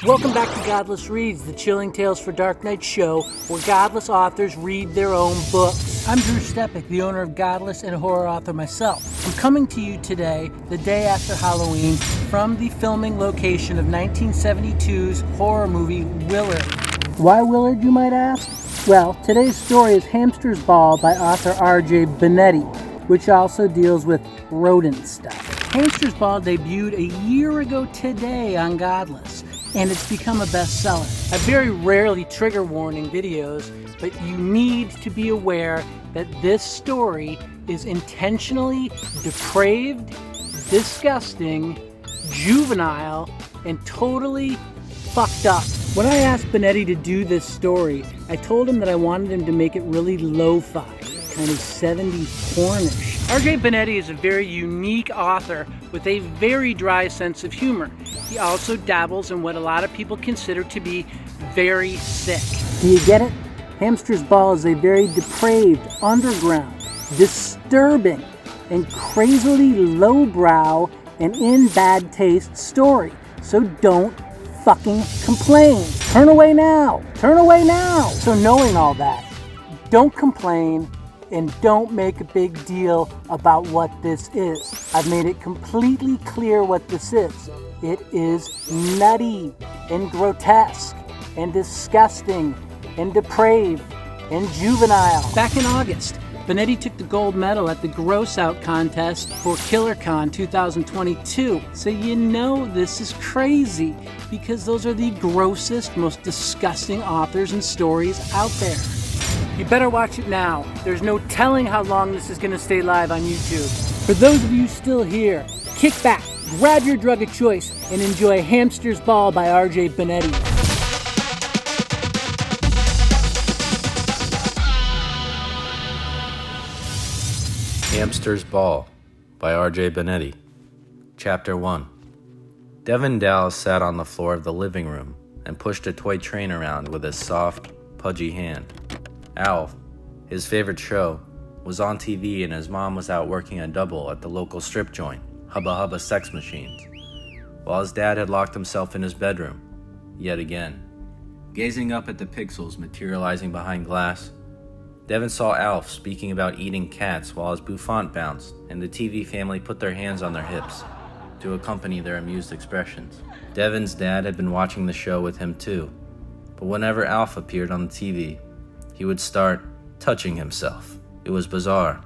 Welcome back to Godless Reads, the Chilling Tales for Dark Night show, where godless authors read their own books. I'm Drew Stepek, the owner of Godless and horror author myself. I'm coming to you today, the day after Halloween, from the filming location of 1972's horror movie Willard. Why Willard, you might ask? Well, today's story is HAMSTER'S Ball by author RJ Benetti, which also deals with rodent stuff. HAMSTER'S Ball debuted a year ago today on Godless, and it's become a bestseller. I very rarely trigger warning videos, but you need to be aware that this story is intentionally depraved, disgusting, juvenile, and totally fucked up. When I asked Benetti to do this story, I told him that I wanted him to make it really lo-fi, kind of 70s pornish. RJ Benetti is a very unique author with a very dry sense of humor. He also dabbles in what a lot of people consider to be very sick. Do you get it? HAMSTER'S Ball is a very depraved, underground, disturbing, and crazily lowbrow and in bad taste story. So don't fucking complain. Turn away now. Turn away now. So knowing all that, don't complain. And don't make a big deal about what this is. I've made it completely clear what this is. It is nutty and grotesque and disgusting and depraved and juvenile. Back in August, Benetti took the gold medal at the Gross Out contest for KillerCon 2022. So you know this is crazy because those are the grossest, most disgusting authors and stories out there. You better watch it now. There's no telling how long this is going to stay live on YouTube. For those of you still here, kick back, grab your drug of choice, and enjoy HAMSTER'S Ball by RJ Benetti. HAMSTER'S Ball by RJ Benetti. Chapter 1. Devin Dallas sat on the floor of the living room and pushed a toy train around with his soft, pudgy hand. Alf, his favorite show, was on TV and his mom was out working a double at the local strip joint, Hubba Hubba Sex Machines, while his dad had locked himself in his bedroom, yet again. Gazing up at the pixels materializing behind glass, Devin saw Alf speaking about eating cats while his bouffant bounced and the TV family put their hands on their hips to accompany their amused expressions. Devin's dad had been watching the show with him too, but whenever Alf appeared on the TV, he would start touching himself. It was bizarre.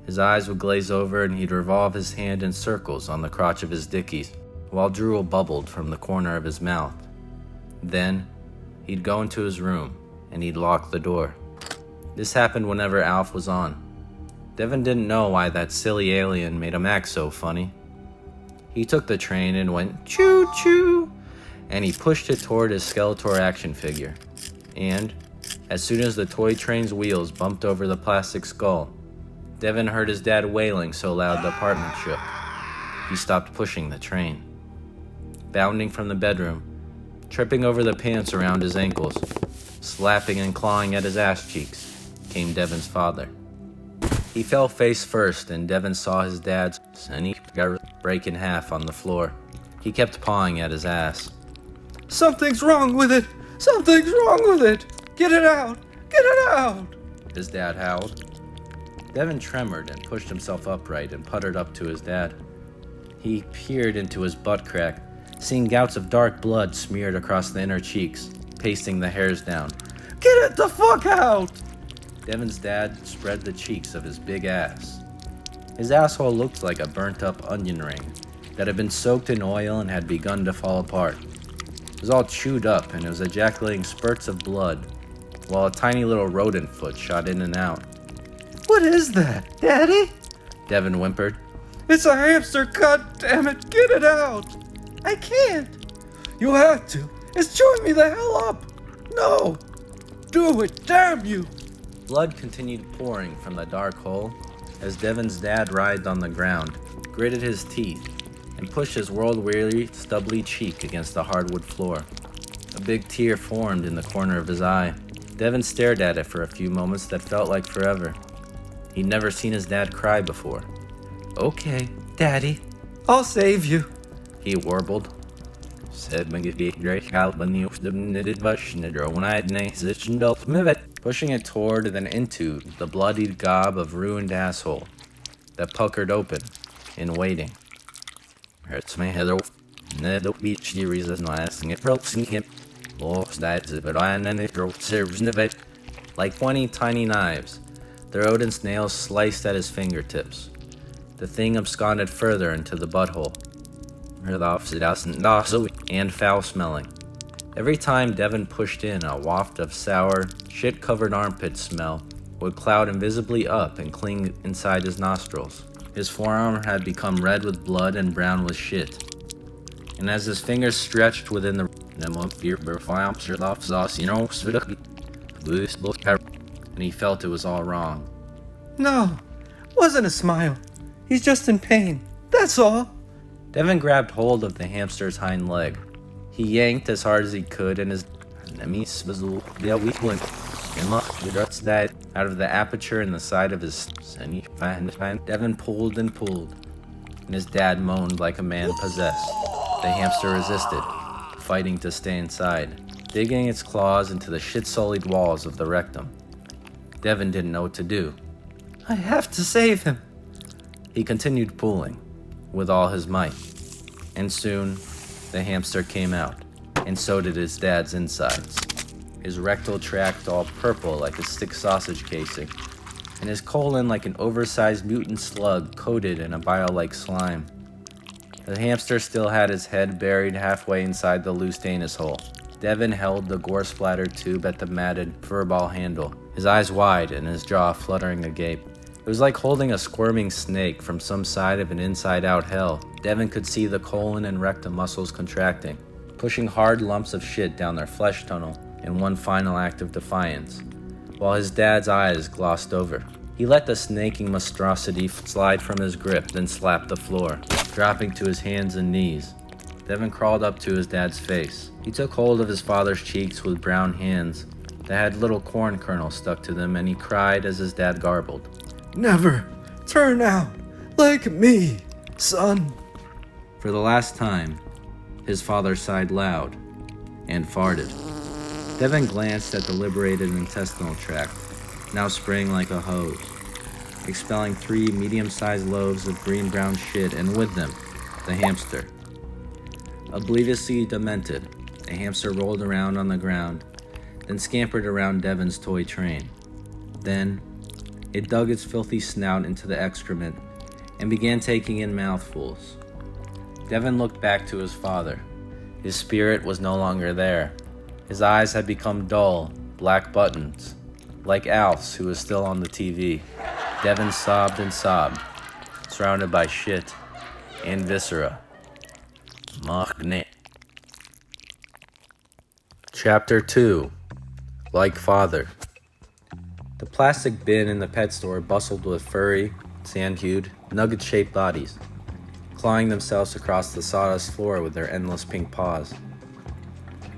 His eyes would glaze over and he'd revolve his hand in circles on the crotch of his dickies, while drool bubbled from the corner of his mouth. Then, he'd go into his room and he'd lock the door. This happened whenever Alf was on. Devin didn't know why that silly alien made him act so funny. He took the train and went choo-choo, and he pushed it toward his Skeletor action figure. And as soon as the toy train's wheels bumped over the plastic skull, Devin heard his dad wailing so loud the apartment shook. He stopped pushing the train. Bounding from the bedroom, tripping over the pants around his ankles, slapping and clawing at his ass cheeks, came Devin's father. He fell face first and Devin saw his dad's sneak break in half on the floor. He kept pawing at his ass. "Something's wrong with it! Something's wrong with it! Get it out! Get it out!" his dad howled. Devin tremored and pushed himself upright and puttered up to his dad. He peered into his butt crack, seeing gouts of dark blood smeared across the inner cheeks, pasting the hairs down. "Get it the fuck out!" Devin's dad spread the cheeks of his big ass. His asshole looked like a burnt-up onion ring that had been soaked in oil and had begun to fall apart. It was all chewed up and it was ejaculating spurts of blood, while a tiny little rodent foot shot in and out. "What is that, Daddy?" Devin whimpered. "It's a hamster, goddammit! Get it out!" "I can't!" "You have to! It's chewing me the hell up! No! Do it, damn you!" Blood continued pouring from the dark hole as Devin's dad writhed on the ground, gritted his teeth, and pushed his world-weary, stubbly cheek against the hardwood floor. A big tear formed in the corner of his eye. Devin stared at it for a few moments that felt like forever. He'd never seen his dad cry before. "Okay, Daddy, I'll save you," he warbled. pushing it toward and then into the bloodied gob of ruined asshole that puckered open in waiting. Like 20 tiny knives, the rodent's nails sliced at his fingertips. The thing absconded further into the butthole, and foul-smelling. Every time Devin pushed in, a waft of sour, shit-covered armpit smell would cloud invisibly up and cling inside his nostrils. His forearm had become red with blood and brown with shit. And as his fingers stretched within the and he felt it was all wrong. No, wasn't a smile. He's just in pain. That's all. Devin grabbed hold of the hamster's hind leg. He yanked as hard as he could, and his out of the aperture in the side of his Devin pulled and pulled, and his dad moaned like a man possessed. The hamster resisted, fighting to stay inside, digging its claws into the shit-sullied walls of the rectum. Devin didn't know what to do. I have to save him. He continued pulling with all his might, and soon the hamster came out, and so did his dad's insides. His rectal tract all purple like a stick sausage casing, and his colon like an oversized mutant slug coated in a bile-like slime. The hamster still had his head buried halfway inside the loose anus hole. Devin held the gore-splattered tube at the matted furball handle, his eyes wide and his jaw fluttering agape. It was like holding a squirming snake from some side of an inside-out hell. Devin could see the colon and rectum muscles contracting, pushing hard lumps of shit down their flesh tunnel in one final act of defiance, while his dad's eyes glossed over. He let the snaking monstrosity slide from his grip, then slapped the floor, dropping to his hands and knees. Devin crawled up to his dad's face. He took hold of his father's cheeks with brown hands that had little corn kernels stuck to them, and he cried as his dad garbled. Never turn out like me, son. For the last time, his father sighed loud and farted. Devin glanced at the liberated intestinal tract, now spraying like a hose, expelling 3 medium-sized loaves of green-brown shit, and with them, the hamster. Obliviously demented, the hamster rolled around on the ground, then scampered around Devin's toy train. Then, it dug its filthy snout into the excrement and began taking in mouthfuls. Devin looked back to his father. His spirit was no longer there. His eyes had become dull, black buttons, like Alf's, who was still on the TV. Devin sobbed and sobbed, surrounded by shit and viscera. Magnet. Chapter 2. Like Father. The plastic bin in the pet store bustled with furry, sand-hued, nugget-shaped bodies, clawing themselves across the sawdust floor with their endless pink paws.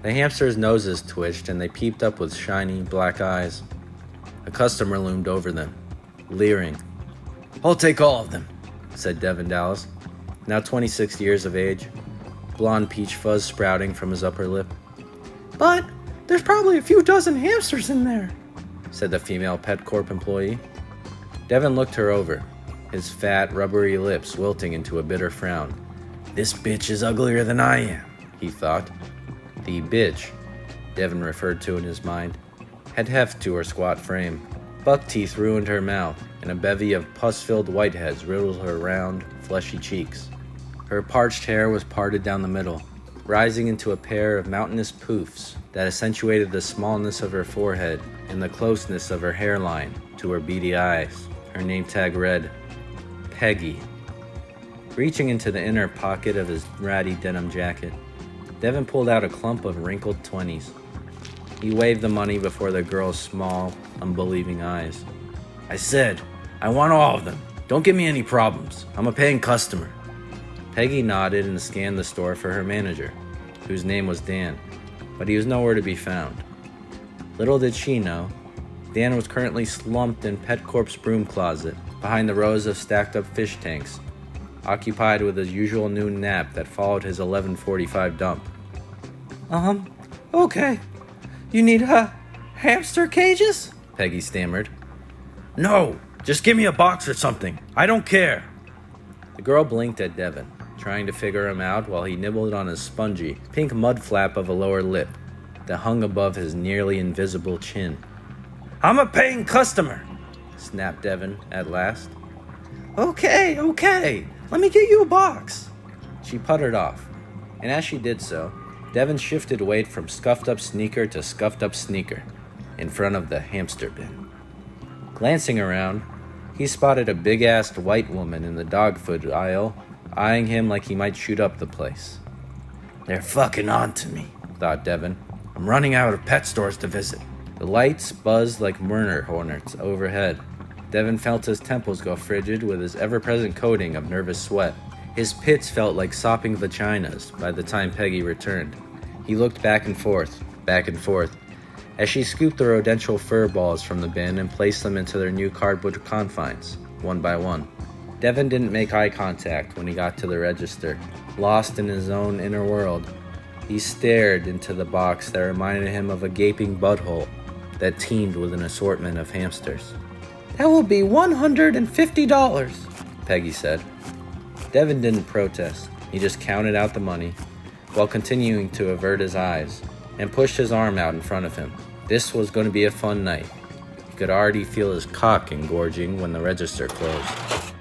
The hamsters' noses twitched and they peeped up with shiny, black eyes. A customer loomed over them, leering. "I'll take all of them," said Devin Dallas, now 26 years of age, blonde peach fuzz sprouting from his upper lip. But there's probably a few dozen hamsters in there, said the female Pet Corp employee. Devin looked her over, his fat, rubbery lips wilting into a bitter frown. "This bitch is uglier than I am," he thought. The bitch, Devin referred to in his mind, had heft to her squat frame. Buck teeth ruined her mouth, and a bevy of pus-filled whiteheads riddled her round, fleshy cheeks. Her parched hair was parted down the middle, rising into a pair of mountainous poofs that accentuated the smallness of her forehead and the closeness of her hairline to her beady eyes. Her name tag read, Peggy. Reaching into the inner pocket of his ratty denim jacket, Devin pulled out a clump of wrinkled 20s. He waved the money before the girl's small, unbelieving eyes. "I said, I want all of them. Don't give me any problems. I'm a paying customer." Peggy nodded and scanned the store for her manager, whose name was Dan, but he was nowhere to be found. Little did she know, Dan was currently slumped in Pet Corp's broom closet, behind the rows of stacked-up fish tanks, occupied with his usual noon nap that followed his 11:45 dump. Okay. You need, hamster cages? Peggy stammered. No, just give me a box or something. I don't care. The girl blinked at Devin, trying to figure him out while he nibbled on his spongy, pink mud flap of a lower lip that hung above his nearly invisible chin. I'm a paying customer, snapped Devin at last. Okay. Let me get you a box. She puttered off, and as she did so, Devin shifted weight from scuffed up sneaker to scuffed up sneaker in front of the hamster bin. Glancing around, he spotted a big-assed white woman in the dog food aisle, eyeing him like he might shoot up the place. They're fucking on to me, thought Devin. I'm running out of pet stores to visit. The lights buzzed like murder hornets overhead. Devin felt his temples go frigid with his ever-present coating of nervous sweat. His pits felt like sopping vaginas by the time Peggy returned. He looked back and forth, as she scooped the rodential fur balls from the bin and placed them into their new cardboard confines, one by one. Devin didn't make eye contact when he got to the register. Lost in his own inner world, he stared into the box that reminded him of a gaping butthole that teemed with an assortment of hamsters. That will be $150, Peggy said. Devin didn't protest. He just counted out the money while continuing to avert his eyes and pushed his arm out in front of him. This was going to be a fun night. He could already feel his cock engorging when the register closed.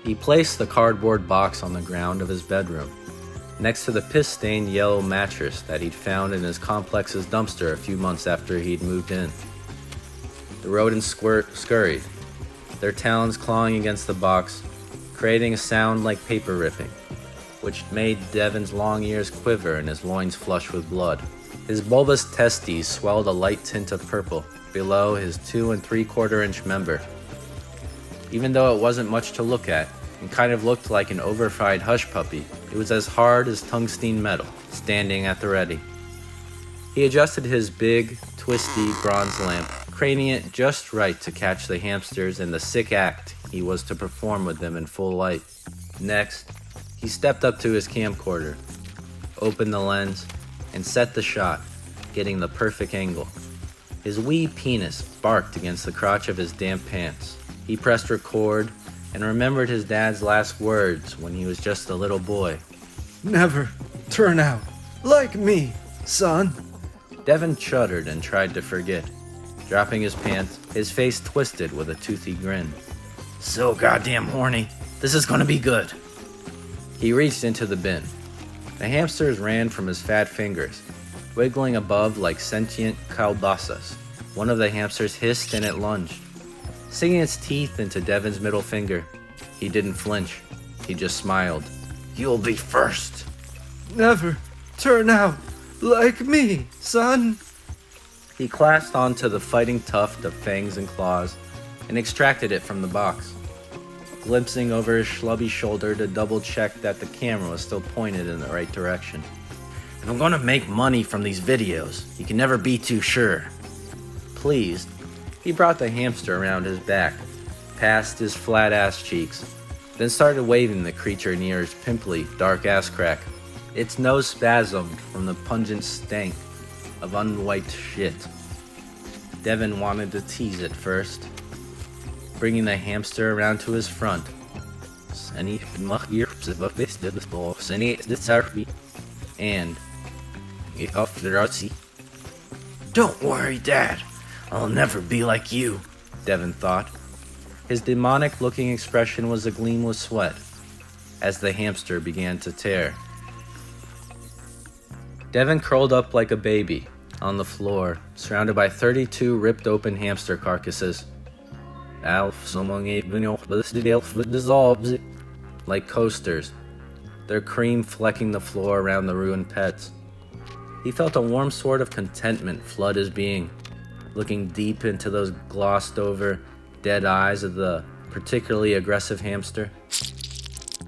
He placed the cardboard box on the ground of his bedroom, next to the piss-stained yellow mattress that he'd found in his complex's dumpster a few months after he'd moved in. The rodents scurried, their talons clawing against the box, creating a sound like paper ripping, which made Devin's long ears quiver and his loins flush with blood. His bulbous testes swelled a light tint of purple below his 2 3/4-inch member. Even though it wasn't much to look at and kind of looked like an overfried hush puppy, it was as hard as tungsten metal, standing at the ready. He adjusted his big, twisty bronze lamp, craning it just right to catch the hamsters in the sick act he was to perform with them in full light. Next, he stepped up to his camcorder, opened the lens, and set the shot, getting the perfect angle. His wee penis barked against the crotch of his damp pants. He pressed record and remembered his dad's last words when he was just a little boy. Never turn out like me, son. Devin shuddered and tried to forget. Dropping his pants, his face twisted with a toothy grin. So goddamn horny. This is gonna be good. He reached into the bin. The hamsters ran from his fat fingers, wiggling above like sentient kielbasas. One of the hamsters hissed and it lunged, sinking its teeth into Devin's middle finger. He didn't flinch. He just smiled. You'll be first. Never turn out like me, son. He clasped onto the fighting tuft of fangs and claws and extracted it from the box, glimpsing over his schlubby shoulder to double-check that the camera was still pointed in the right direction. If I'm gonna make money from these videos, you can never be too sure. Pleased, he brought the hamster around his back, past his flat-ass cheeks, then started waving the creature near his pimply, dark ass crack. Its nose spasmed from the pungent stank of unwiped shit. Devin wanted to tease it first, bringing the hamster around to his front. And don't worry, Dad. I'll never be like you, Devin thought. His demonic-looking expression was agleam with sweat as the hamster began to tear. Devin curled up like a baby on the floor, surrounded by 32 ripped-open hamster carcasses. Like coasters, their cream flecking the floor around the ruined pets. He felt a warm sort of contentment flood his being, looking deep into those glossed-over, dead eyes of the particularly aggressive hamster.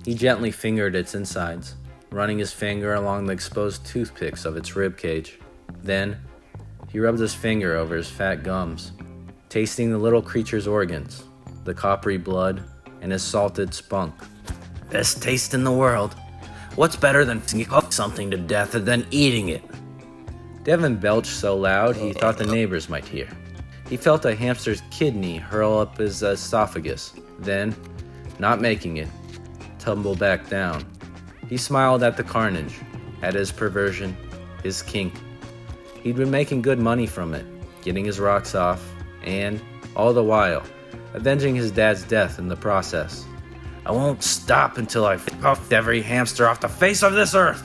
He gently fingered its insides, running his finger along the exposed toothpicks of its ribcage. Then, he rubbed his finger over his fat gums, tasting the little creature's organs, the coppery blood, and his salted spunk. Best taste in the world. What's better than something to death than eating it? Devin belched so loud he thought the neighbors might hear. He felt a hamster's kidney hurl up his esophagus, then, not making it, tumble back down. He smiled at the carnage, at his perversion, his kink. He'd been making good money from it, getting his rocks off, and, all the while, avenging his dad's death in the process. I won't stop until I f*** every hamster off the face of this earth!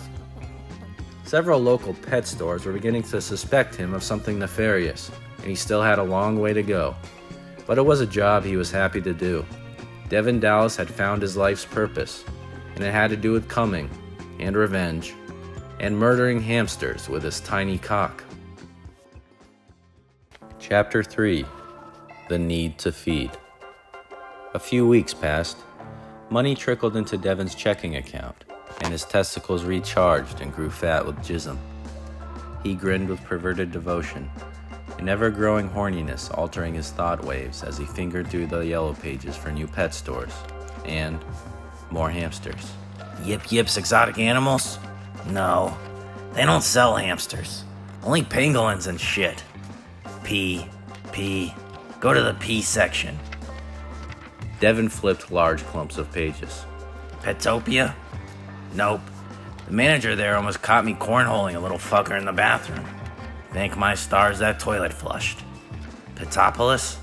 Several local pet stores were beginning to suspect him of something nefarious, and he still had a long way to go. But it was a job he was happy to do. Devin Dallas had found his life's purpose, and it had to do with coming, and revenge, and murdering hamsters with his tiny cock. Chapter 3. The Need to Feed. A few weeks passed. Money trickled into Devin's checking account, and his testicles recharged and grew fat with jism. He grinned with perverted devotion, an ever-growing horniness altering his thought waves as he fingered through the yellow pages for new pet stores, and more hamsters. Yips, exotic animals? No, they don't sell hamsters. Only pangolins and shit. P. Go to the P section. Devin flipped large clumps of pages. Petopia? Nope. The manager there almost caught me cornholing a little fucker in the bathroom. Thank my stars that toilet flushed. Petopolis?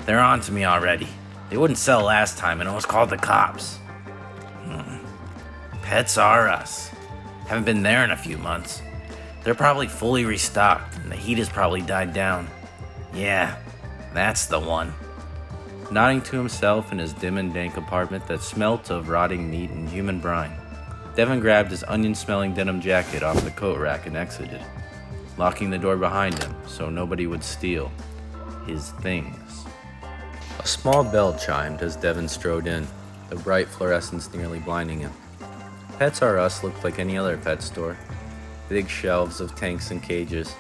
They're on to me already. They wouldn't sell last time and almost called the cops. Pets R Us. Haven't been there in a few months. They're probably fully restocked and the heat has probably died down. Yeah, that's the one. Nodding to himself in his dim and dank apartment that smelt of rotting meat and human brine, Devin grabbed his onion-smelling denim jacket off the coat rack and exited, locking the door behind him so nobody would steal his things. A small bell chimed as Devin strode in, the bright fluorescence nearly blinding him. Pets R Us looked like any other pet store. Big shelves of tanks and cages,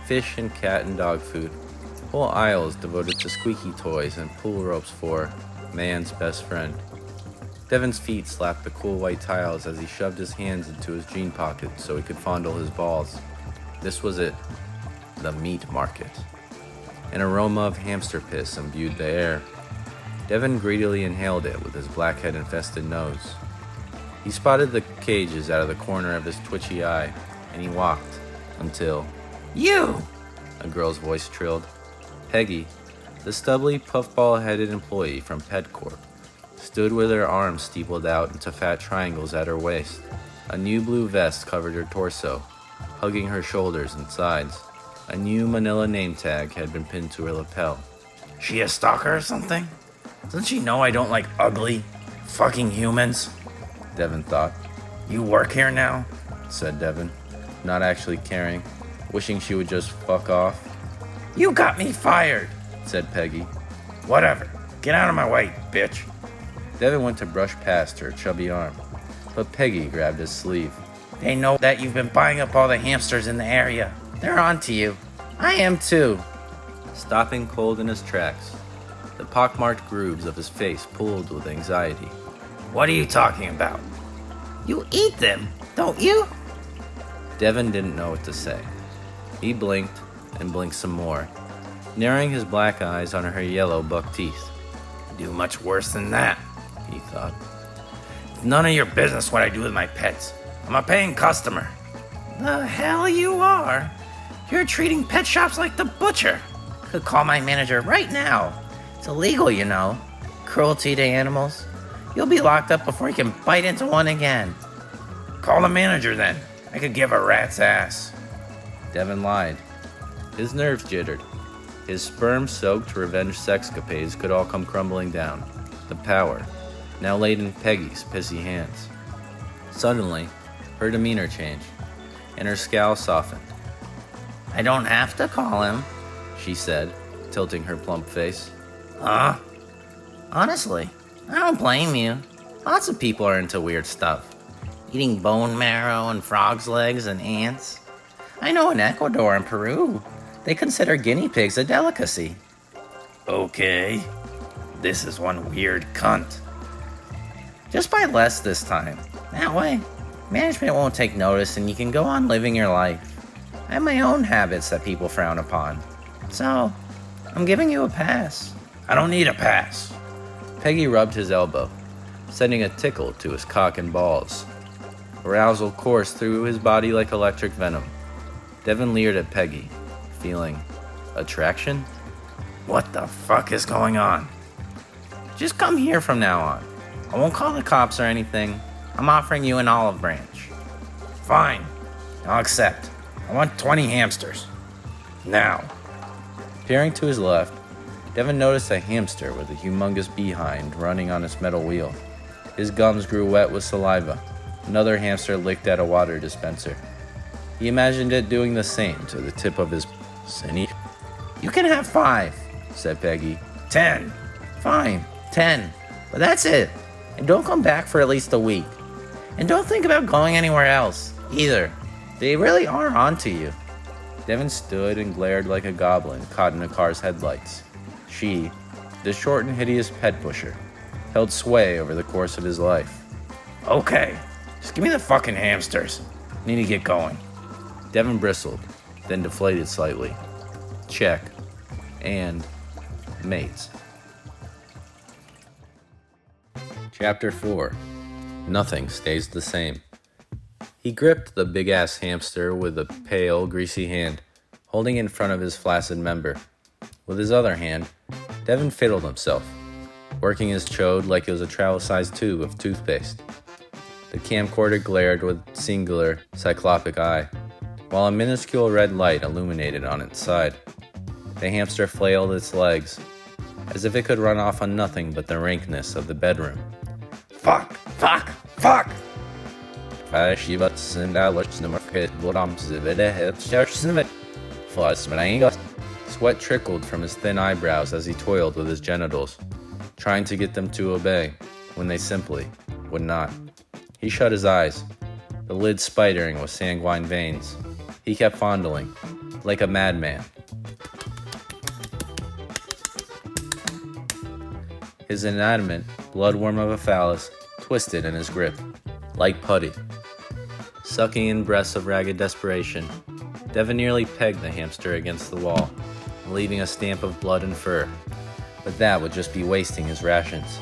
fish and cat and dog food, whole aisles devoted to squeaky toys and pool ropes for man's best friend. Devin's feet slapped the cool white tiles as he shoved his hands into his jean pocket so he could fondle his balls. This was it, the meat market. An aroma of hamster piss imbued the air. Devin greedily inhaled it with his blackhead-infested nose. He spotted the cages out of the corner of his twitchy eye, and he walked until... You! A girl's voice trilled. Peggy, the stubbly, puffball-headed employee from PetCorp, stood with her arms steepled out into fat triangles at her waist. A new blue vest covered her torso, hugging her shoulders and sides. A new manila name tag had been pinned to her lapel. She a stalker or something? Doesn't she know I don't like ugly, fucking humans? Devin thought. You work here now? Said Devin, not actually caring, wishing she would just fuck off. You got me fired, said Peggy. Whatever. Get out of my way, bitch. Devin went to brush past her chubby arm, but Peggy grabbed his sleeve. They know that you've been buying up all the hamsters in the area. They're on to you. I am too. Stopping cold in his tracks, the pockmarked grooves of his face pulled with anxiety. What are you talking about? You eat them, don't you? Devin didn't know what to say. He blinked and blinked some more, narrowing his black eyes on her yellow buck teeth. Do much worse than that, he thought. It's none of your business what I do with my pets. I'm a paying customer. The hell you are? You're treating pet shops like the butcher. Could call my manager right now. It's illegal, you know. Cruelty to animals. You'll be locked up before you can bite into one again. Call the manager then. I could give a rat's ass. Devin lied. His nerves jittered. His sperm-soaked revenge sexcapades could all come crumbling down. The power, now laid in Peggy's pissy hands. Suddenly, her demeanor changed, and her scowl softened. I don't have to call him, she said, tilting her plump face. Huh? Honestly, I don't blame you. Lots of people are into weird stuff. Eating bone marrow and frog's legs and ants. I know in Ecuador and Peru, they consider guinea pigs a delicacy. Okay, this is one weird cunt. Just buy less this time. That way, management won't take notice and you can go on living your life. I have my own habits that people frown upon. So, I'm giving you a pass. I don't need a pass. Peggy rubbed his elbow, sending a tickle to his cock and balls. Arousal coursed through his body like electric venom. Devin leered at Peggy, feeling attraction? What the fuck is going on? Just come here from now on. I won't call the cops or anything. I'm offering you an olive branch. Fine. I'll accept. I want 20 hamsters. Now. Peering to his left, Devin noticed a hamster with a humongous behind running on its metal wheel. His gums grew wet with saliva. Another hamster licked at a water dispenser. He imagined it doing the same to the tip of his penny. You can have 5, said Peggy. 10. Fine, 10. But that's it. And don't come back for at least a week. And don't think about going anywhere else, either. They really are onto you. Devin stood and glared like a goblin caught in a car's headlights. She, the short and hideous pet pusher, held sway over the course of his life. Okay, just give me the fucking hamsters. Need to get going. Devin bristled, then deflated slightly. Check. And mates. Chapter 4. Nothing stays the same. He gripped the big-ass hamster with a pale, greasy hand, holding it in front of his flaccid member. With his other hand, Devin fiddled himself, working his chode like it was a travel-sized tube of toothpaste. The camcorder glared with singular, cyclopic eye, while a minuscule red light illuminated on its side. The hamster flailed its legs, as if it could run off on nothing but the rankness of the bedroom. Fuck! Fuck! Fuck! Sweat trickled from his thin eyebrows as he toiled with his genitals, trying to get them to obey, when they simply would not. He shut his eyes, the lids spidering with sanguine veins. He kept fondling, like a madman. His inanimate bloodworm of a phallus twisted in his grip, like putty. Sucking in breaths of ragged desperation, Devin nearly pegged the hamster against the wall, leaving a stamp of blood and fur. But that would just be wasting his rations.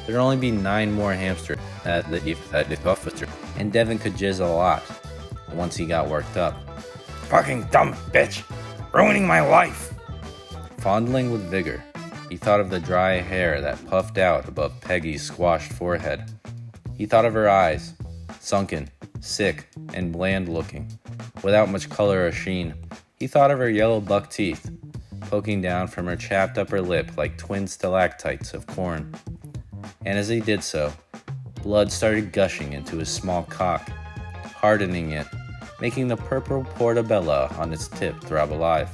There'd only be 9 more hamsters at the officer, and Devin could jizz a lot once he got worked up. Fucking dumb bitch! Ruining my life! Fondling with vigor, he thought of the dry hair that puffed out above Peggy's squashed forehead. He thought of her eyes, sunken, sick, and bland-looking, without much color or sheen. He thought of her yellow buck teeth, poking down from her chapped upper lip like twin stalactites of corn. And as he did so, blood started gushing into his small cock, hardening it, making the purple portabella on its tip throb alive.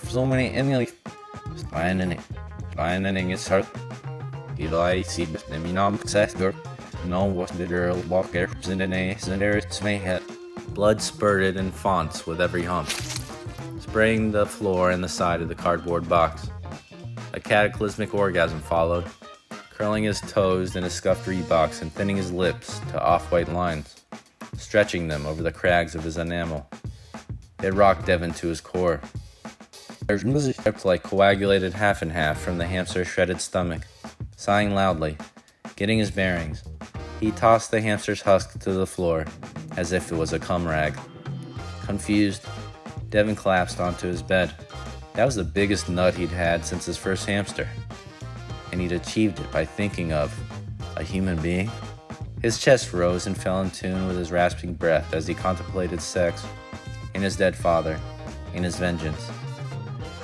So many Emily finding its heart. Eli see me nom success no was the girl walker in the nase and there's my head. Blood spurted in fonts with every hump, spraying the floor and the side of the cardboard box. A cataclysmic orgasm followed, curling his toes in his scuffed Reeboks and thinning his lips to off-white lines, stretching them over the crags of his enamel. It rocked Devin to his core. There's music stripped like coagulated half and half from the hamster's shredded stomach. Sighing loudly, getting his bearings, he tossed the hamster's husk to the floor as if it was a cum rag. Confused, Devin collapsed onto his bed. That was the biggest nut he'd had since his first hamster, and he'd achieved it by thinking of a human being. His chest rose and fell in tune with his rasping breath as he contemplated sex, and his dead father, and his vengeance.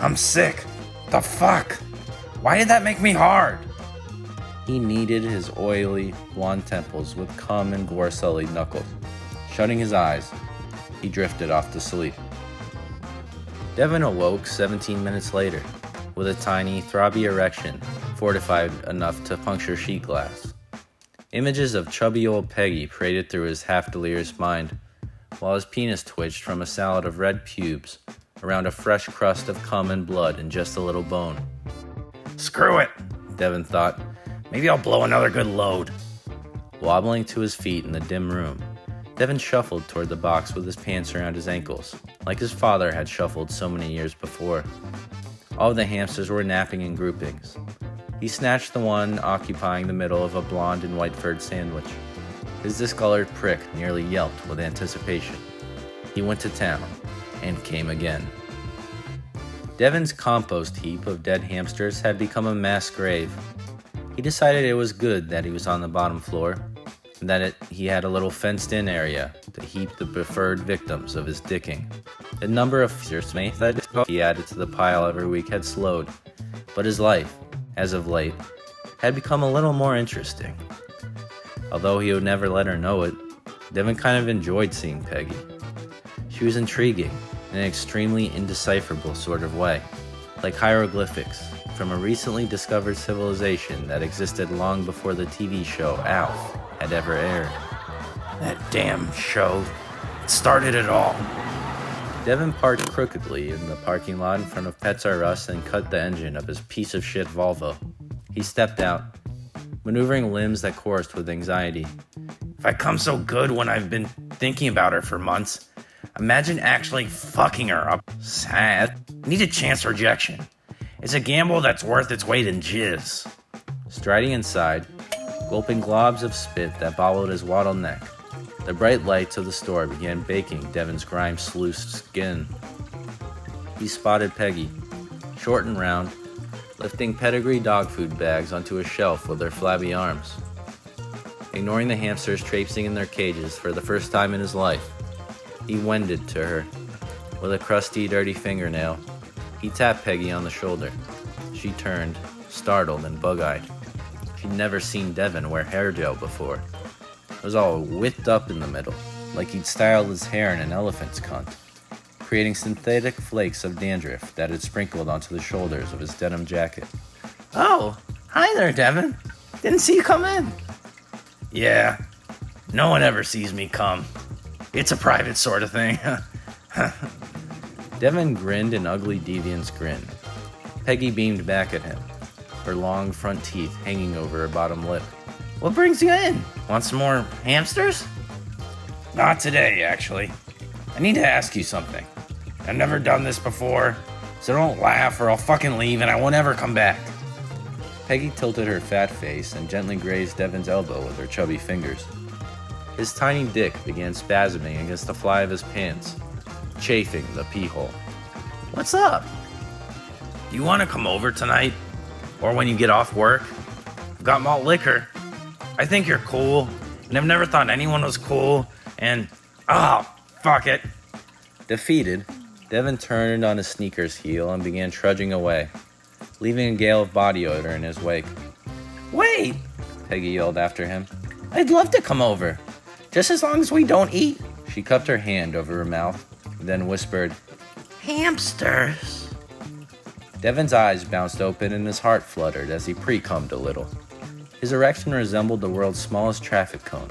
I'm sick. The fuck? Why did that make me hard? He kneaded his oily, blonde temples with cum and gore-sullied knuckles. Shutting his eyes, he drifted off to sleep. Devin awoke 17 minutes later, with a tiny, throbby erection, fortified enough to puncture sheet glass. Images of chubby old Peggy paraded through his half-delirious mind, while his penis twitched from a salad of red pubes around a fresh crust of cum and blood and just a little bone. Screw it, Devin thought. Maybe I'll blow another good load. Wobbling to his feet in the dim room, Devin shuffled toward the box with his pants around his ankles, like his father had shuffled so many years before. All of the hamsters were napping in groupings. He snatched the one occupying the middle of a blonde and white furred sandwich. His discolored prick nearly yelped with anticipation. He went to town, and came again. Devin's compost heap of dead hamsters had become a mass grave. He decided it was good that he was on the bottom floor, and that he had a little fenced-in area to heap the preferred victims of his dicking. The number of hamsters that he added to the pile every week had slowed, but his life, as of late, had become a little more interesting. Although he would never let her know it, Devin kind of enjoyed seeing Peggy. She was intriguing in an extremely indecipherable sort of way, like hieroglyphics from a recently discovered civilization that existed long before the TV show Alf had ever aired. That damn show. It started it all. Devin parked crookedly in the parking lot in front of Pets R Us and cut the engine of his piece of shit Volvo. He stepped out, maneuvering limbs that coursed with anxiety. If I come so good when I've been thinking about her for months, imagine actually fucking her up. Sad. Need a chance rejection. It's a gamble that's worth its weight in jizz. Striding inside, gulping globs of spit that bobbled his wattled neck, the bright lights of the store began baking Devin's grime-sluiced skin. He spotted Peggy, short and round, lifting pedigree dog food bags onto a shelf with her flabby arms. Ignoring the hamsters traipsing in their cages for the first time in his life, he wended to her. With a crusty, dirty fingernail, he tapped Peggy on the shoulder. She turned, startled and bug-eyed. She'd never seen Devin wear hair gel before. It was all whipped up in the middle, like he'd styled his hair in an elephant's cunt, creating synthetic flakes of dandruff that had sprinkled onto the shoulders of his denim jacket. Oh, hi there, Devin. Didn't see you come in. Yeah, no one ever sees me come. It's a private sort of thing. Devin grinned an ugly deviant's grin. Peggy beamed back at him, her long front teeth hanging over her bottom lip. What brings you in? Want some more hamsters? Not today, actually. I need to ask you something. I've never done this before, so don't laugh or I'll fucking leave and I won't ever come back. Peggy tilted her fat face and gently grazed Devin's elbow with her chubby fingers. His tiny dick began spasming against the fly of his pants, chafing the pee hole. What's up? Do you want to come over tonight? Or when you get off work? I've got malt liquor. I think you're cool, and I've never thought anyone was cool, and... oh, fuck it. Defeated, Devin turned on his sneaker's heel and began trudging away, leaving a gale of body odor in his wake. Wait! Peggy yelled after him. I'd love to come over, just as long as we don't eat. She cupped her hand over her mouth, then whispered, Hamsters. Devin's eyes bounced open and his heart fluttered as he pre-cummed a little. His erection resembled the world's smallest traffic cone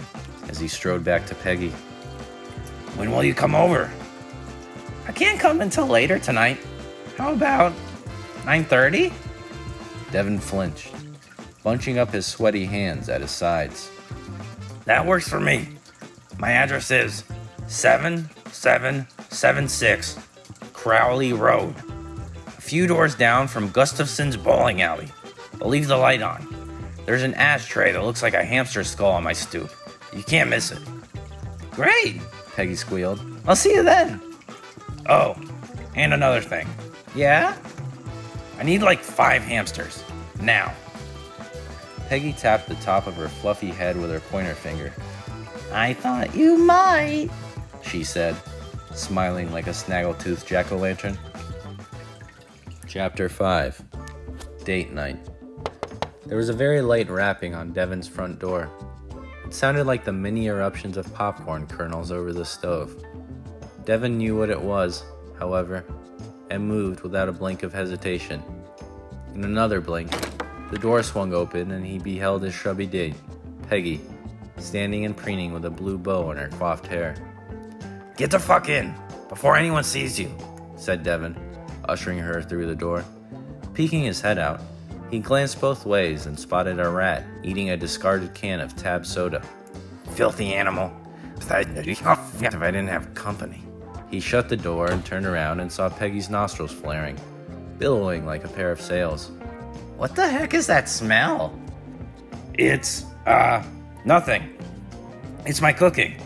as he strode back to Peggy. When will you come over? I can't come until later tonight. How about 9:30? Devin flinched, bunching up his sweaty hands at his sides. That works for me. My address is 7776 Crowley Road. A few doors down from Gustafson's bowling alley. But leave the light on. There's an ashtray that looks like a hamster skull on my stoop. You can't miss it. Great, Peggy squealed. I'll see you then. Oh, and another thing. Yeah? I need like 5 hamsters. Now. Peggy tapped the top of her fluffy head with her pointer finger. I thought you might, she said, smiling like a snaggletooth jack-o'-lantern. Chapter 5. Date Night. There was a very light rapping on Devin's front door. It sounded like the mini eruptions of popcorn kernels over the stove. Devin knew what it was, however, and moved without a blink of hesitation. In another blink, the door swung open and he beheld his shrubby date, Peggy, standing and preening with a blue bow in her coiffed hair. Get the fuck in, before anyone sees you, said Devin, ushering her through the door. Peeking his head out, he glanced both ways and spotted a rat eating a discarded can of Tab soda. filthy animal. If I didn't have company. He shut the door and turned around and saw Peggy's nostrils flaring, billowing like a pair of sails. What the heck is that smell? It's, nothing. It's my cooking.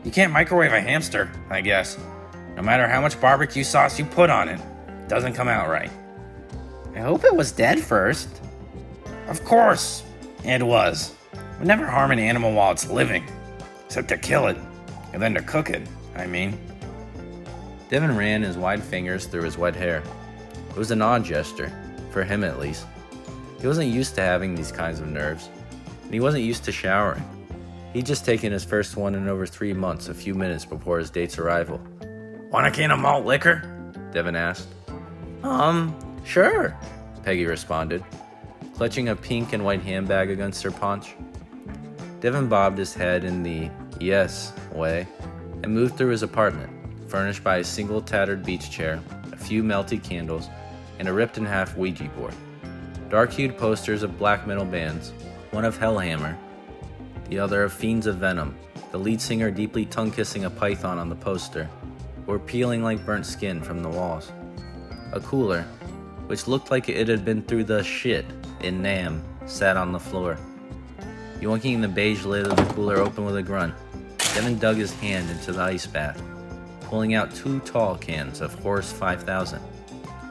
You can't microwave a hamster, I guess. No matter how much barbecue sauce you put on it, it doesn't come out right. I hope it was dead first. Of course, it was. We never harm an animal while it's living, except to kill it, and then to cook it, I mean. Devin ran his wide fingers through his wet hair. It was an odd gesture, for him at least. He wasn't used to having these kinds of nerves, and he wasn't used to showering. He'd just taken his first one in over 3 months, a few minutes before his date's arrival. Want a can of malt liquor? Devin asked. Sure. Peggy responded, clutching a pink and white handbag against her paunch. Devin bobbed his head in the yes way and moved through his apartment, furnished by a single tattered beach chair, a few melty candles, and a ripped-in-half Ouija board. Dark-hued posters of black metal bands, one of Hellhammer, the other of Fiends of Venom, the lead singer deeply tongue-kissing a python on the poster, were peeling like burnt skin from the walls. A cooler, which looked like it had been through the shit in Nam, sat on the floor. Yoinking the beige lid of the cooler open with a grunt, Devin dug his hand into the ice bath, pulling out 2 tall cans of Horse 5000,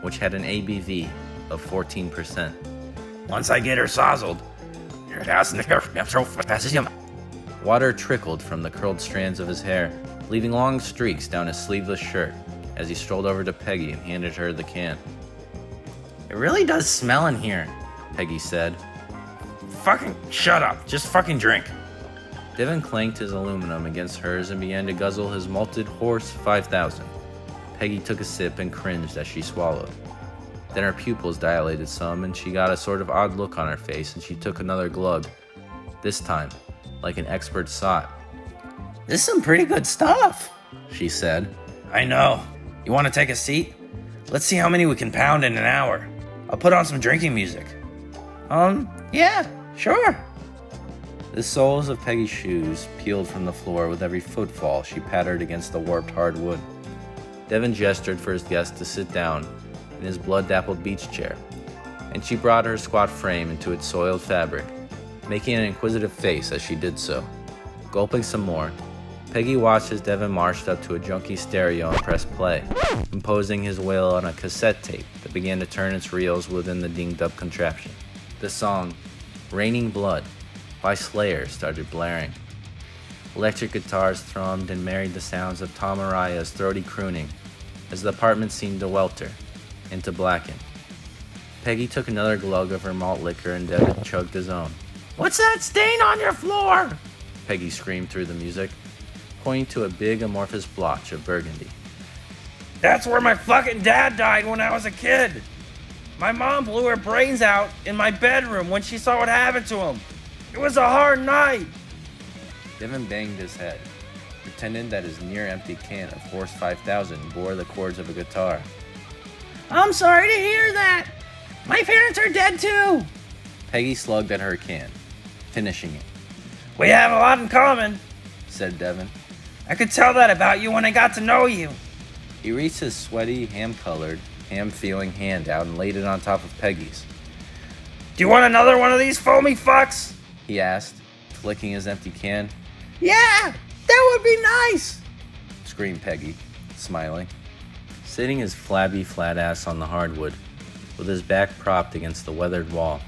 which had an ABV of 14%. Once I get her sozzled, Water trickled from the curled strands of his hair, leaving long streaks down his sleeveless shirt as he strolled over to Peggy and handed her the can. It really does smell in here, Peggy said. Fucking shut up. Just fucking drink. Devin clanked his aluminum against hers and began to guzzle his malted Horse 5000. Peggy took a sip and cringed as she swallowed. Then her pupils dilated some and she got a sort of odd look on her face and she took another glug, this time like an expert sot. This is some pretty good stuff, she said. I know. You want to take a seat? Let's see how many we can pound in an hour. I'll put on some drinking music. Yeah, sure. The soles of Peggy's shoes peeled from the floor with every footfall she pattered against the warped hardwood. Devin gestured for his guest to sit down in his blood-dappled beach chair, and she brought her squat frame into its soiled fabric, making an inquisitive face as she did so. Gulping some more, Peggy watched as Devin marched up to a junky stereo and pressed play, imposing his will on a cassette tape that began to turn its reels within the dinged-up contraption. The song, Raining Blood, by Slayer started blaring. Electric guitars thrummed and married the sounds of Tom Araya's throaty crooning as the apartment seemed to welter and to blacken. Peggy took another glug of her malt liquor and Devin chugged his own. What's that stain on your floor? Peggy screamed through the music, pointing to a big amorphous blotch of burgundy. That's where my fucking dad died when I was a kid. My mom blew her brains out in my bedroom when she saw what happened to him. It was a hard night. Devin banged his head, pretending that his near-empty can of Horse 5000 bore the chords of a guitar. I'm sorry to hear that. My parents are dead too. Peggy slugged at her can, finishing it. We have a lot in common, said Devin. I could tell that about you when I got to know you. He reached his sweaty, ham-colored, ham-feeling hand out and laid it on top of Peggy's. Do you want another one of these foamy fucks? He asked, flicking his empty can. Yeah, that would be nice, screamed Peggy, smiling. Sitting his flabby flat ass on the hardwood, with his back propped against the weathered wall,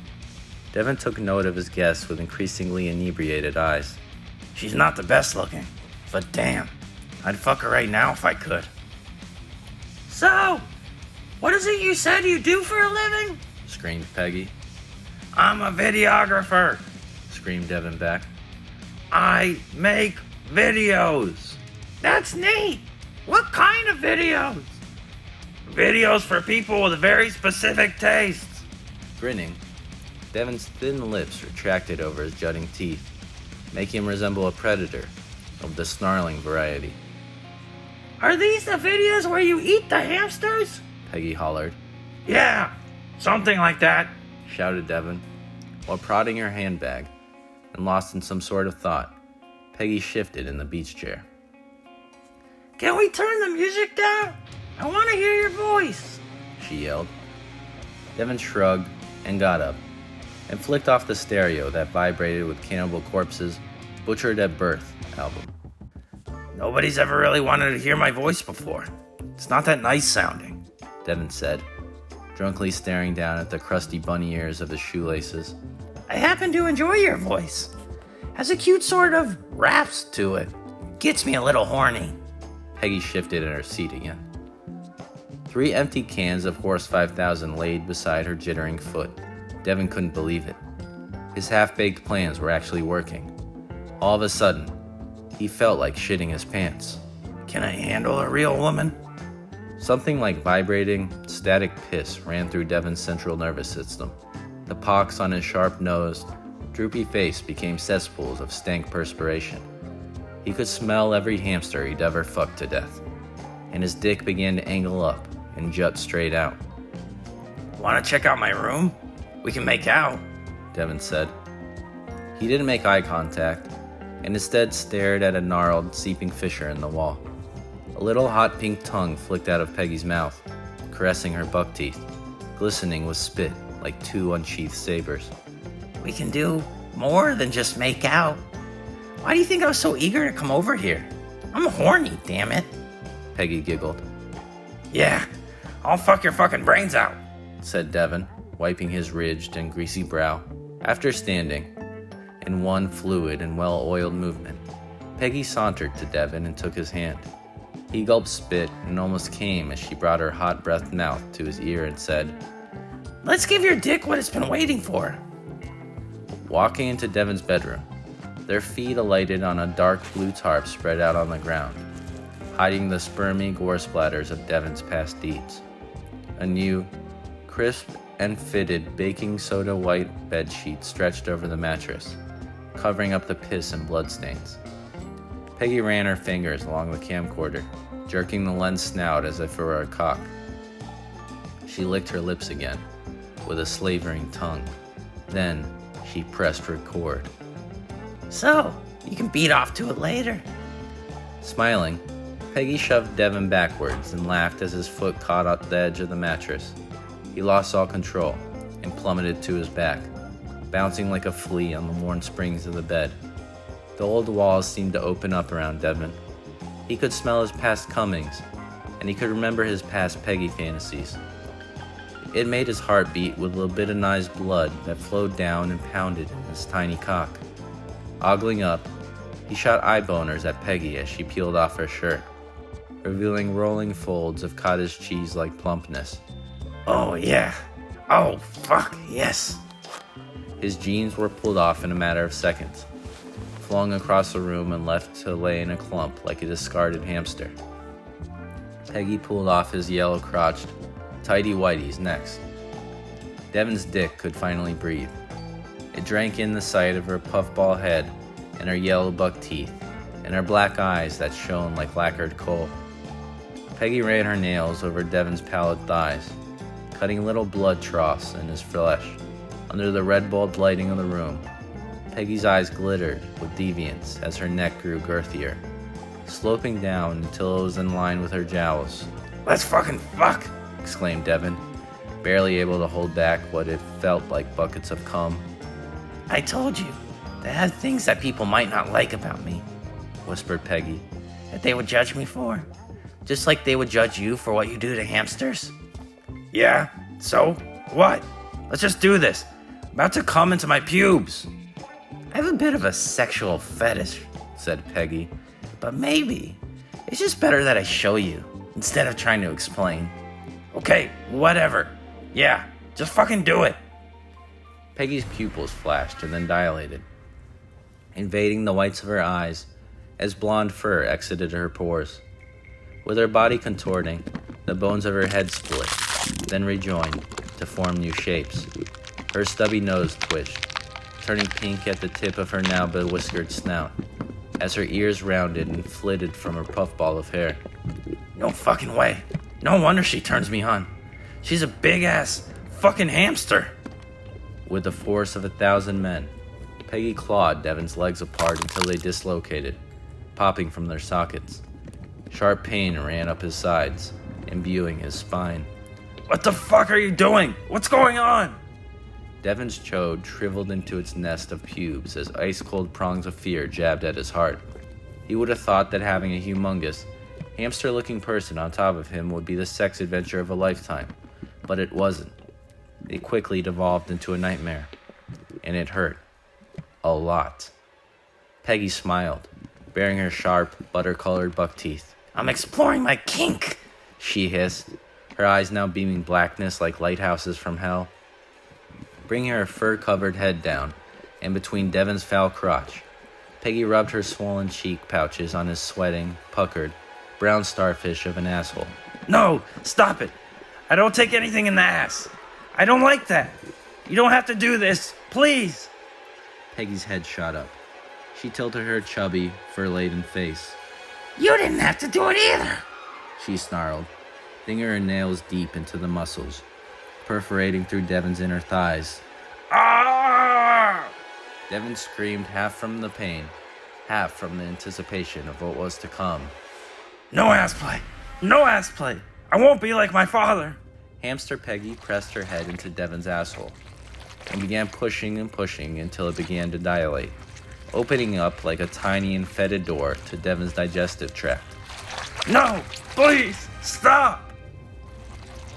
Devin took note of his guest with increasingly inebriated eyes. She's not the best looking, but damn, I'd fuck her right now if I could. So, what is it you said you do for a living? Screamed Peggy. I'm a videographer, screamed Devin back. I make videos. That's neat. What kind of videos? Videos for people with very specific tastes. Grinning, Devin's thin lips retracted over his jutting teeth, making him resemble a predator of the snarling variety. Are these the videos where you eat the hamsters? Peggy hollered. Yeah, something like that, shouted Devin, while prodding her handbag, and lost in some sort of thought. Peggy shifted in the beach chair. Can we turn the music down? I want to hear your voice, she yelled. Devin shrugged and got up and flicked off the stereo that vibrated with Cannibal Corpse's Butchered at Birth album. Nobody's ever really wanted to hear my voice before. It's not that nice sounding, Devin said, drunkenly staring down at the crusty bunny ears of his shoelaces. I happen to enjoy your voice. Has a cute sort of rasp to it. Gets me a little horny. Peggy shifted in her seat again. 3 empty cans of Horse 5000 laid beside her jittering foot. Devin couldn't believe it. His half-baked plans were actually working. All of a sudden, he felt like shitting his pants. Can I handle a real woman? Something like vibrating, static piss ran through Devin's central nervous system. The pox on his sharp-nosed, droopy face became cesspools of stank perspiration. He could smell every hamster he'd ever fucked to death, and his dick began to angle up and jut straight out. Want to check out my room? We can make out, Devin said. He didn't make eye contact, and instead stared at a gnarled, seeping fissure in the wall. A little hot pink tongue flicked out of Peggy's mouth, caressing her buck teeth, glistening with spit like 2 unsheathed sabers. We can do more than just make out. Why do you think I was so eager to come over here? I'm horny, damn it. Peggy giggled. Yeah, I'll fuck your fucking brains out, said Devin, wiping his ridged and greasy brow. After standing, in one fluid and well-oiled movement, Peggy sauntered to Devin and took his hand. He gulped spit and almost came as she brought her hot-breathed mouth to his ear and said, Let's give your dick what it's been waiting for. Walking into Devin's bedroom, their feet alighted on a dark blue tarp spread out on the ground, hiding the spermy gore splatters of Devin's past deeds. A new, crisp and fitted baking soda white bedsheet stretched over the mattress, covering up the piss and bloodstains. Peggy ran her fingers along the camcorder, jerking the lens snout as if it were a cock. She licked her lips again, with a slavering tongue. Then she pressed record. So, you can beat off to it later. Smiling, Peggy shoved Devin backwards and laughed as his foot caught up the edge of the mattress. He lost all control and plummeted to his back, bouncing like a flea on the worn springs of the bed. The old walls seemed to open up around Devin. He could smell his past comings, and he could remember his past Peggy fantasies. It made his heart beat with libidinized blood that flowed down and pounded in his tiny cock. Ogling up, he shot eye boners at Peggy as she peeled off her shirt, revealing rolling folds of cottage cheese-like plumpness. Oh yeah. Oh fuck, yes. His jeans were pulled off in a matter of seconds, flung across the room and left to lay in a clump like a discarded hamster. Peggy pulled off his yellow-crotched, tighty-whities next. Devin's dick could finally breathe. It drank in the sight of her puffball head and her yellow buck teeth and her black eyes that shone like lacquered coal. Peggy ran her nails over Devin's pallid thighs, cutting little blood troughs in his flesh. Under the red-bulbed lighting of the room, Peggy's eyes glittered with deviance as her neck grew girthier, sloping down until it was in line with her jowls. Let's fucking fuck, exclaimed Devin, barely able to hold back what it felt like buckets of cum. I told you, that I had things that people might not like about me, whispered Peggy. that they would judge me for. Just like they would judge you for what you do to hamsters. Yeah, so? What? Let's just do this. I'm about to come into my pubes. I have a bit of a sexual fetish, said Peggy, but maybe it's just better that I show you instead of trying to explain. Okay, whatever. Yeah, just fucking do it. Peggy's pupils flashed and then dilated, invading the whites of her eyes as blonde fur exited her pores. With her body contorting, the bones of her head split, then rejoined to form new shapes. Her stubby nose twitched, turning pink at the tip of her now bewhiskered snout, as her ears rounded and flitted from her puffball of hair. No fucking way. No wonder she turns me on. She's a big-ass fucking hamster. With the force of 1,000 men, Peggy clawed Devin's legs apart until they dislocated, popping from their sockets. Sharp pain ran up his sides, imbuing his spine. What the fuck are you doing? What's going on? Devin's chode shriveled into its nest of pubes as ice-cold prongs of fear jabbed at his heart. He would have thought that having a humongous, hamster-looking person on top of him would be the sex adventure of a lifetime, but it wasn't. It quickly devolved into a nightmare, and it hurt. A lot. Peggy smiled, baring her sharp, butter-colored buck teeth. I'm exploring my kink, she hissed, her eyes now beaming blackness like lighthouses from hell. Bringing her fur-covered head down, and between Devin's foul crotch, Peggy rubbed her swollen cheek pouches on his sweating, puckered, brown starfish of an asshole. No, stop it. I don't take anything in the ass. I don't like that. You don't have to do this, please. Peggy's head shot up. She tilted her chubby, fur-laden face. You didn't have to do it either, she snarled, digging her nails deep into the muscles, perforating through Devin's inner thighs. Ah! Devin screamed, half from the pain, half from the anticipation of what was to come. No ass play. No ass play. I won't be like my father. Hamster Peggy pressed her head into Devin's asshole and began pushing and pushing until it began to dilate, opening up like a tiny and fetid door to Devin's digestive tract. No, please, stop!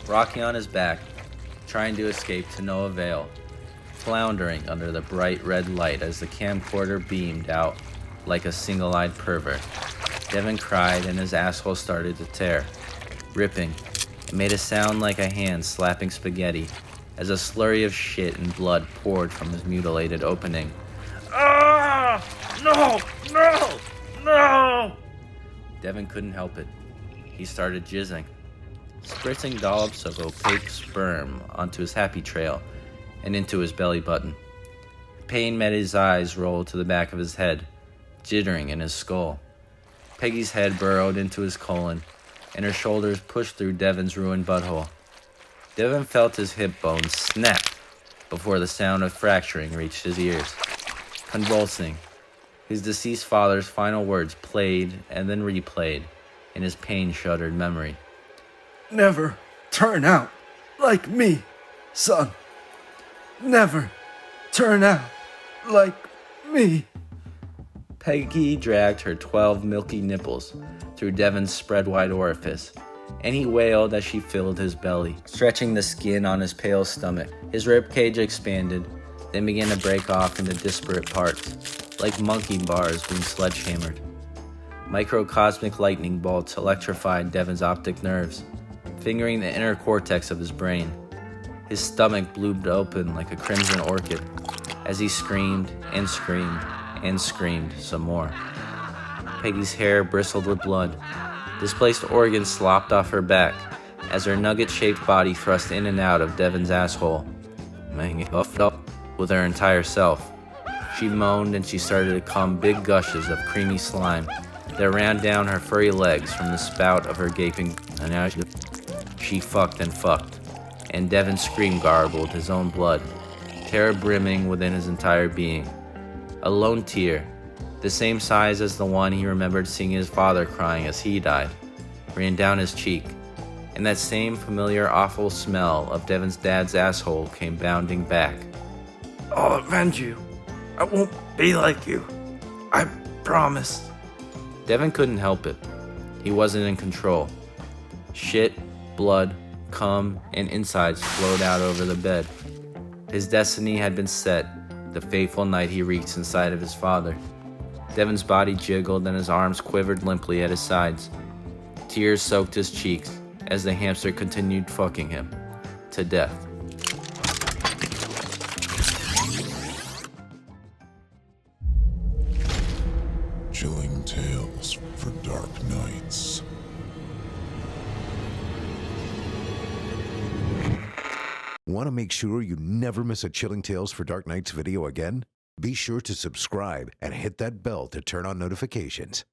Rocking on his back, trying to escape to no avail, floundering under the bright red light as the camcorder beamed out like a single-eyed pervert. Devin cried and his asshole started to tear, ripping. It made a sound like a hand slapping spaghetti as a slurry of shit and blood poured from his mutilated opening. Ah! No! No! No! Devin couldn't help it. He started jizzing, spritzing dollops of opaque sperm onto his happy trail and into his belly button. Pain made his eyes roll to the back of his head, jittering in his skull. Peggy's head burrowed into his colon, and her shoulders pushed through Devin's ruined butthole. Devin felt his hip bones snap before the sound of fracturing reached his ears. Convulsing, his deceased father's final words played and then replayed in his pain-shuddered memory. Never turn out like me, son. Never turn out like me. Peggy dragged her 12 milky nipples through Devin's spread-wide orifice, and he wailed as she filled his belly, stretching the skin on his pale stomach. His ribcage expanded, then began to break off into disparate parts, like monkey bars being sledgehammered. Microcosmic lightning bolts electrified Devin's optic nerves, fingering the inner cortex of his brain. His stomach bloomed open like a crimson orchid as he screamed and screamed and screamed some more. Peggy's hair bristled with blood. Displaced organs slopped off her back as her nugget-shaped body thrust in and out of Devin's asshole, making it puffed up with her entire self. She moaned and she started to come big gushes of creamy slime that ran down her furry legs from the spout of her gaping. And now she fucked and fucked, and Devin scream garbled his own blood, terror brimming within his entire being. A lone tear, the same size as the one he remembered seeing his father crying as he died, ran down his cheek, and that same familiar awful smell of Devin's dad's asshole came bounding back. I'll avenge you. I won't be like you. I promise. Devin couldn't help it. He wasn't in control. Shit, blood, cum, and insides flowed out over the bed. His destiny had been set the fateful night he reached inside of his father. Devin's body jiggled and his arms quivered limply at his sides. Tears soaked his cheeks as the hamster continued fucking him to death. Chilling tales for dark nights. Want to make sure you never miss a Chilling Tales for Dark Nights video again? Be sure to subscribe and hit that bell to turn on notifications.